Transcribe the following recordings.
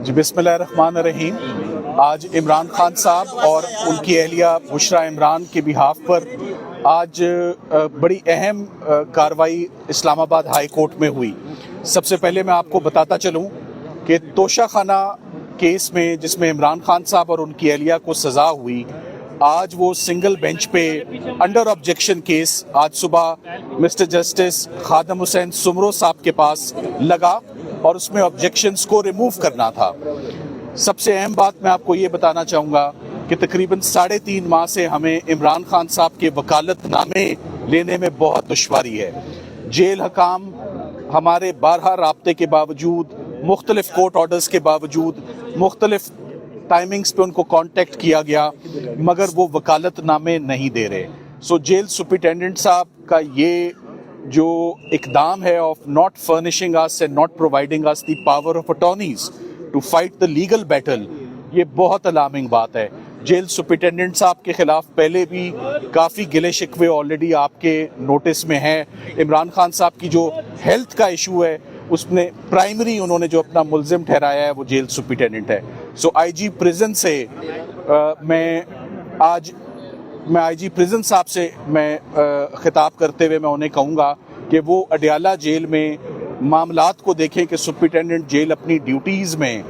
जी बिस्मिल्लाहिर्रहमानिर्रहीम। आज इमरान खान साहब और उनकी अहलिया बुशरा इमरान के बिहाफ पर आज बड़ी अहम कार्रवाई इस्लामाबाद हाई कोर्ट में हुई। सबसे पहले मैं आपको बताता चलूं कि तोशाखाना केस में जिसमें इमरान खान साहब और उनकी अहलिया को सज़ा हुई, आज वो सिंगल बेंच पे अंडर ऑब्जेक्शन केस आज सुबह मिस्टर जस्टिस खादम हुसैन सुमरो साहब के पास लगा और उसमें ऑब्जेक्शंस को रिमूव करना था। सबसे अहम बात मैं आपको ये बताना चाहूँगा कि तकरीबन 3.5 माह से हमें इमरान खान साहब के वकालतनामे लेने में बहुत दुश्वारी है। जेल हकाम हमारे 12 राब्ते के बावजूद, मुख्तलिफ कोर्ट ऑर्डर्स के बावजूद, मुख्तलिफ टाइमिंग्स पे उनको कांटेक्ट किया गया, मगर वो वकालतनामे नहीं दे रहे। सो जेल सुपरिटेंडेंट साहब का ये जो इकदाम है of not furnishing us and not providing us the power of attorneys to fight the legal battle, ये बहुत अलार्मिंग बात है। जेल सुपरिटेंडेंट साहब के खिलाफ पहले भी काफ़ी गिले शिकवे ऑलरेडी आपके नोटिस में हैं। इमरान खान साहब की जो हेल्थ का इशू है उसमें प्राइमरी उन्होंने जो अपना मुल्जिम ठहराया है वो जेल सुपरिटेंडेंट है। सो आईजी प्रिजन से मैं आईजी प्रिजन साहब से खिताब करते हुए मैं उन्हें कहूँगा कि वो अडयाला जेल में मामलात को देखें कि सुपरिटेंडेंट जेल अपनी ड्यूटीज़ में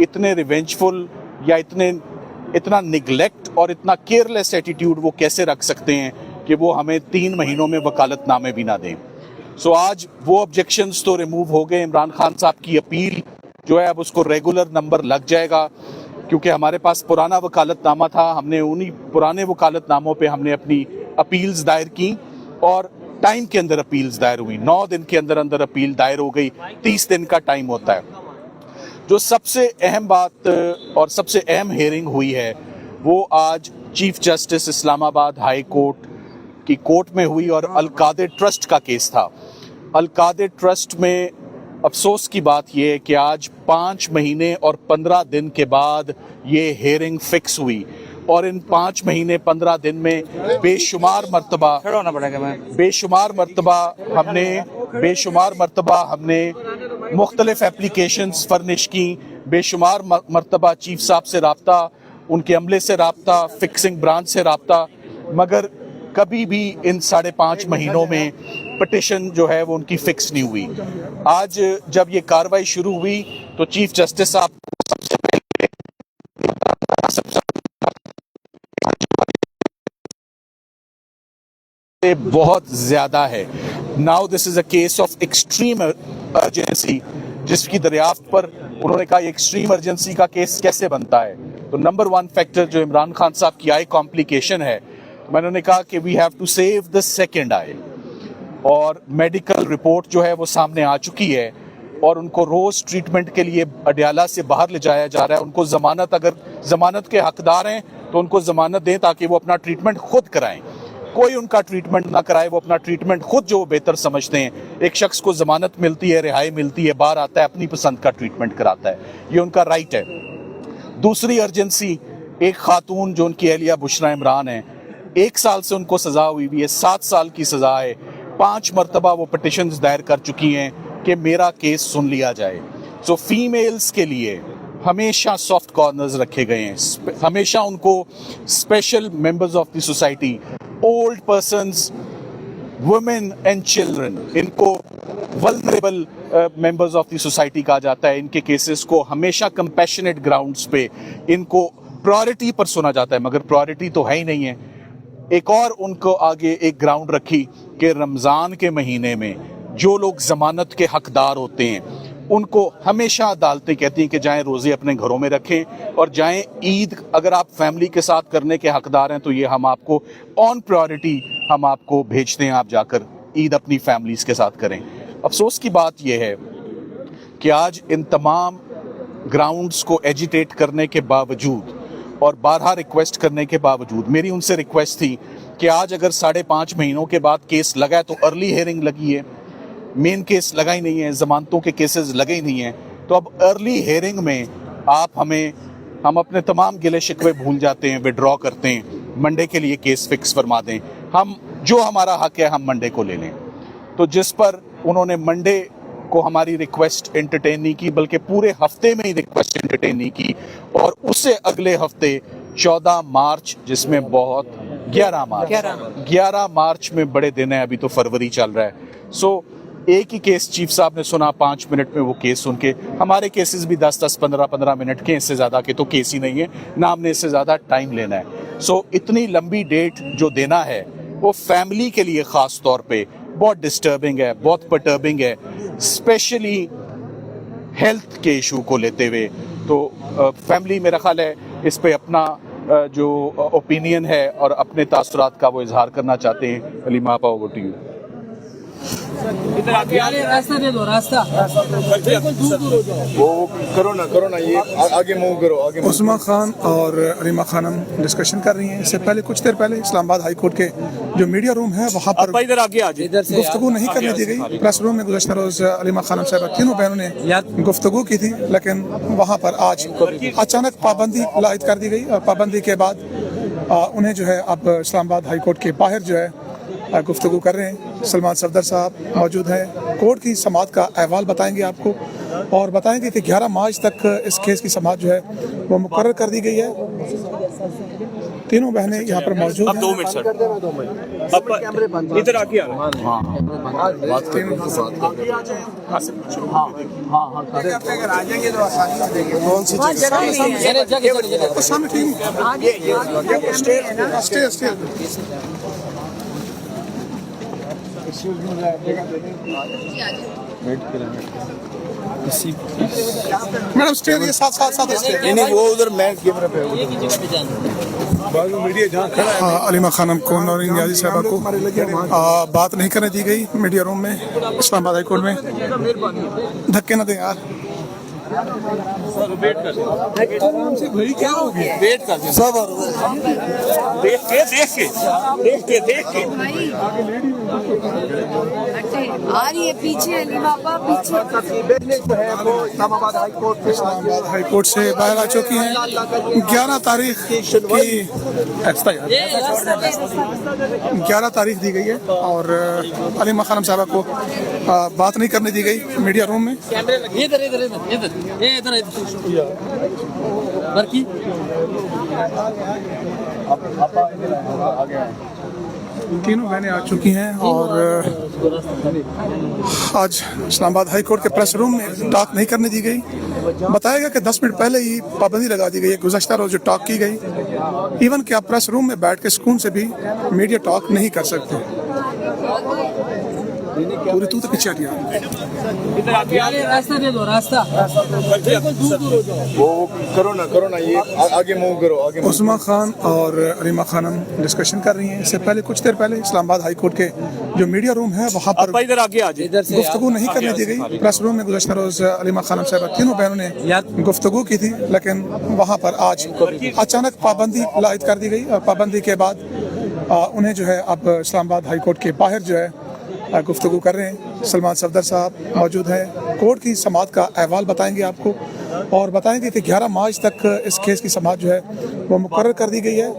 इतने रिवेंजफुल या इतना निगलेक्ट और इतना केयरलेस एटीट्यूड वो कैसे रख सकते हैं कि वो हमें 3 महीनों में वकालतनामे भी ना दें। सो आज वो ऑब्जेक्शंस तो रिमूव हो गए। इमरान खान साहब की अपील जो है अब उसको रेगुलर नंबर लग जाएगा, क्योंकि हमारे पास पुराना वकालतनामा था। हमने उन्हीं पुराने वकालतनामों पे हमने अपनी अपील्स दायर की और टाइम के अंदर अपील्स दायर हुई। 9 दिन के अंदर अंदर अपील दायर हो गई। 30 दिन का टाइम होता है। जो सबसे अहम बात और सबसे अहम हियरिंग हुई है वो आज chief justice Islamabad high court की कोर्ट में हुई और अल-कादिर ट्रस्ट का केस था। अल-कादिर ट्रस्ट में अफसोस की बात यह है कि आज 5 महीने और 15 दिन के बाद ये हियरिंग फिक्स हुई और इन 5 महीने 15 दिन में बेशुमार मरतबा हमने मुख्तलिफ एप्लीकेशंस फर्निश की, बेशुमार मरतबा चीफ साहब से रब्ता, उनके अमले से रब्ता, फिक्सिंग ब्रांच से रब्ता, मगर कभी भी इन 5.5 महीनों में पिटिशन जो है वो उनकी फिक्स नहीं हुई। आज जब ये कार्रवाई शुरू हुई तो चीफ जस्टिस साहब सबसे पहले बहुत ज्यादा है। Now this is a case of extreme urgency, जिसकी दरियाफ्त पर उन्होंने कहा एक्सट्रीम अर्जेंसी का केस कैसे बनता है। तो नंबर 1 फैक्टर जो इमरान खान साहब की आई कॉम्प्लिकेशन है, मैंने कहा कि we have to save the second eye, और मेडिकल रिपोर्ट जो है वो सामने आ चुकी है और उनको रोज ट्रीटमेंट के लिए अडयाला से बाहर ले जाया जा रहा है। उनको जमानत, अगर जमानत के हकदार हैं तो उनको जमानत दें ताकि वो अपना ट्रीटमेंट खुद कराएं। कोई उनका ट्रीटमेंट ना कराए, वो अपना ट्रीटमेंट खुद जो बेहतर समझते हैं। एक शख्स को जमानत मिलती है, रिहाई मिलती है, बाहर आता है, अपनी पसंद का ट्रीटमेंट कराता है, ये उनका राइट है। दूसरी अर्जेंसी, एक खातून जो उनकी अहलिया बुशरा इमरान है, 1 साल से उनको सजा हुई है, 7 साल की सजा है। 5 मरतबा वो पिटिशंस दायर कर चुकी हैं कि मेरा केस सुन लिया जाए। सो फीमेल्स के लिए हमेशा सॉफ्ट कॉर्नर्स रखे गए हैं, हमेशा उनको special members of the society, old persons, women and children, इनको vulnerable members of the society कहा जाता है। इनके केसेस को हमेशा कंपैशनेट ग्राउंड्स पे इनको प्रायोरिटी पर सुना जाता है, मगर प्रायोरिटी तो है ही नहीं है। एक और उनको आगे एक ग्राउंड रखी कि रमज़ान के महीने में जो लोग ज़मानत के हकदार होते हैं उनको हमेशा अदालतें कहती हैं कि जाएं रोज़े अपने घरों में रखें और जाएं ईद अगर आप फैमिली के साथ करने के हकदार हैं तो ये हम आपको ऑन प्रायोरिटी हम आपको भेजते हैं, आप जाकर ईद अपनी फैमिलीज़ के साथ करें। अफसोस की बात यह है कि आज इन तमाम ग्राउंड्स को एजिटेट करने के बावजूद और 12 रिक्वेस्ट करने के बावजूद मेरी उनसे रिक्वेस्ट थी कि आज अगर 5.5 महीनों के बाद केस लगा है तो अर्ली हियरिंग लगी है, मेन केस लगा ही नहीं है, जमानतों के केसेस लगे ही नहीं हैं, तो अब अर्ली हियरिंग में आप हम अपने तमाम गिले शिकवे भूल जाते हैं, विड्रॉ करते हैं, मंडे के लिए केस फिक्स फरमा दें, हम जो हमारा हक है हम मंडे को ले लें। तो जिस पर उन्होंने मंडे को हमारी रिक्वेस्ट एंटरटेन नहीं की, बल्कि पूरे हफ्ते में ही रिक्वेस्ट एंटरटेन नहीं की। और उससे अगले हफ्ते 14 मार्च, जिसमें 11 मार्च में बड़े दिन है, अभी तो फरवरी चल रहा है। सो एक ही केस चीफ साहब ने सुना, 5 मिनट में वो केस सुन के, हमारे केसेस भी 10-10, 15-15 मिनट के, इससे ज़्यादा के तो केस ही नहीं है ना, हमने इससे ज़्यादा टाइम लेना है। सो इतनी लंबी डेट जो देना है वो फैमिली के लिए ख़ास तौर पे बहुत डिस्टर्बिंग है, बहुत परटर्बिंग है, स्पेशली हेल्थ के इशू को लेते हुए। तो फैमिली मेरा ख्याल है इस पे अपना जो ओपिनियन है और अपने तासुरात का वो इजहार करना चाहते हैं। अलीमा आपा, ओवर टू यू। रास्ता दे दो, रास्ता वो करो ना ये आगे मूव करो, आगे मूव। उस्मा खान और अलीमा खानम डिस्कशन कर रही हैं। इससे पहले कुछ देर पहले इस्लामाबाद हाई कोर्ट के जो मीडिया रूम है वहाँ पर इधर आगे आ जाइए। गुफ्तगू नहीं करने दी गई। प्रेस रूम में गुज़श्ता रोज अलीमा खानम साहब तीनों बहनों ने गुफ्तगू की थी, लेकिन वहाँ पर आज अचानक पाबंदी लायद कर दी गई। और पाबंदी के बाद उन्हें जो है अब इस्लामाबाद हाई कोर्ट के बाहर जो है गुफ्तगू कर रहे हैं। सलमान सफदर साहब मौजूद हैं, कोर्ट की समाअत का अहवाल बताएंगे आपको और बताएंगे कि 11 मार्च तक इस केस की समाअत जो है वो मुकर्रर कर दी गई है। तीनों बहनें यहाँ पर मौजूद हैं। 2 मिनट सर, इधर आके आना। कौन सी सामने टीम मैडम स्टेयर, ये साथ नहीं वो उधर मैं कैमरा पे मीडिया जहाँ खड़ा है। अलीमा खानम को और नियाजी साहबा को बात नहीं करने दी गई मीडिया रूम में इस्लामाबाद हाई कोर्ट में। धक्के न दें यार, वेट कर क्या हो गया, वेट कर सब देख के आ रही है पीछे, अली बाबा पीछे। इस्लामाबाद हाई कोर्ट से बाहर आ चुकी हैं। 11 तारीख की 11 तारीख दी गई है और अलीमा खानम साहबा को बात नहीं करने दी गई मीडिया रूम में। तीनों बहनें आ चुकी हैं और आज इस्लामाबाद हाई कोर्ट के प्रेस रूम में टॉक नहीं करने दी गई। बताया गया कि 10 मिनट पहले ही पाबंदी लगा दी गई है। गुज़श्ता रोज जो टॉक की गई, इवन कि आप प्रेस रूम में बैठ के सुकून से भी मीडिया टॉक नहीं कर सकते। पूरी तू तो पीछे हटिया। रास्ता दे दो, रास्ता वो करो ना ये आगे मूव करो, आगे मूव। उस्मा खान और अलीमा खानम डिस्कशन कर रही हैं। इससे पहले कुछ देर पहले इस्लामाबाद हाई कोर्ट के जो मीडिया रूम है वहाँ पर इधर आगे आ जाइए। गुफ्तगू नहीं करने दी गई। प्रेस रूम में गुज़श्ता रोज अलीमा खानम साहब तीनों बहनों ने गुफ्तगू की थी, लेकिन वहाँ पर आज अचानक पाबंदी लायद कर दी गई। और पाबंदी के बाद उन्हें जो है अब इस्लामाबाद हाई कोर्ट के बाहर जो है गुफ्तगू कर रहे हैं। सलमान सफदर साहब मौजूद हैं, कोर्ट की समाअत का अहवाल बताएंगे आपको और बताएंगे कि 11 मार्च तक इस केस की समाअत जो है वो मुकर्रर कर दी गई है।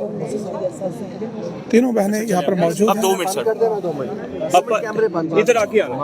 तीनों बहनें यहाँ पर मौजूद हैं। 2 मिनट सर, इधर आके आना।